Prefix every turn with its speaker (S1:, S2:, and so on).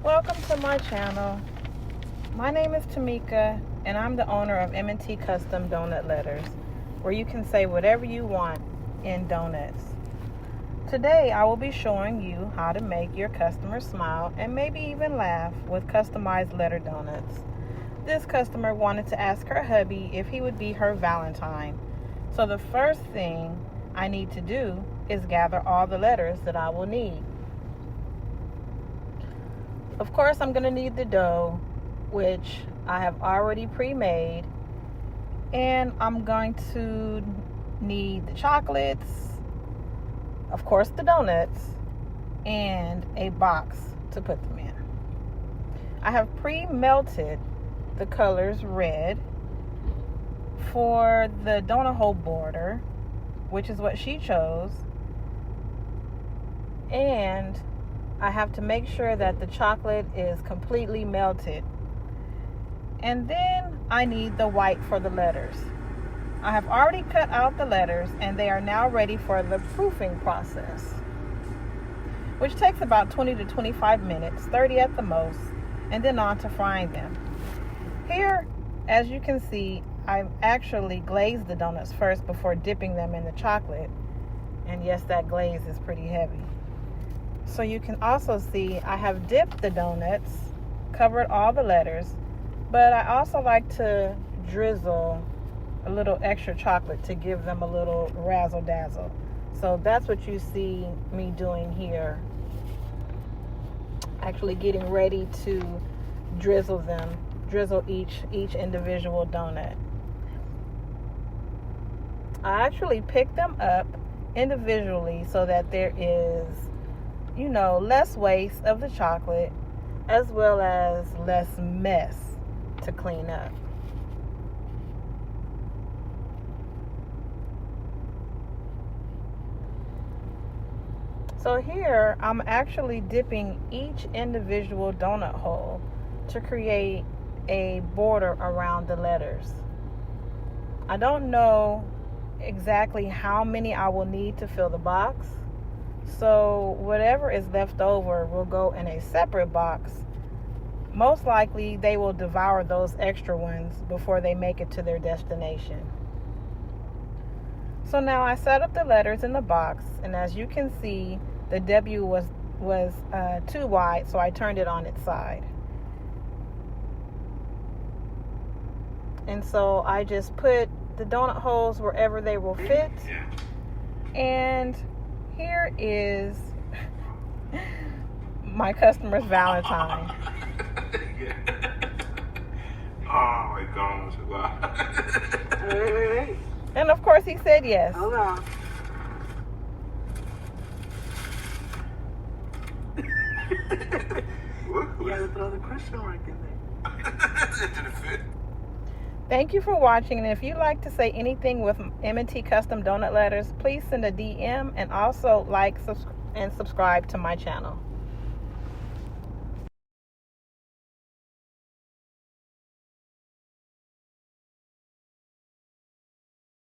S1: Welcome to my channel. My name is Tamika and I'm the owner of M&T Custom Donut Letters, where you can say whatever you want in donuts. Today I will be showing you how to make your customers smile and maybe even laugh with customized letter donuts. This customer wanted to ask her hubby if he would be her Valentine. So the first thing I need to do is gather all the letters that I will need. Of course, I'm going to need the dough, which I have already pre-made. And I'm going to need the chocolates, of course the donuts, and a box to put them in. I have pre-melted the colors red for the donut hole border, which is what she chose. And I have to make sure that the chocolate is completely melted. And then I need the white for the letters. I have already cut out the letters and they are now ready for the proofing process, which takes about 20 to 25 minutes, 30 at the most, and then on to frying them. Here, as you can see, I've actually glazed the donuts first before dipping them in the chocolate. And yes, that glaze is pretty heavy. So you can also see I have dipped the donuts, covered all the letters, but I also like to drizzle a little extra chocolate to give them a little razzle dazzle. So that's what you see me doing here. Actually getting ready to drizzle each individual donut. I actually pick them up individually so that there is, less waste of the chocolate as well as less mess to clean up. So here I'm actually dipping each individual donut hole to create a border around the letters. I don't know exactly how many I will need to fill the box, so whatever is left over will go in a separate box. Most likely they will devour those extra ones before they make it to their destination. So now I set up the letters in the box, and as you can see, the W was too wide, so I turned it on its side. And so I just put the donut holes wherever they will fit. And here is my customer's Valentine.
S2: Oh my gosh, wow.
S3: Wait.
S1: And of course he said yes.
S3: Hold on. You gotta throw the question mark in there.
S2: Did it fit?
S1: Thank you for watching, and if you'd like to say anything with M&T Custom Donut Letters, please send a DM and also like and subscribe to my channel.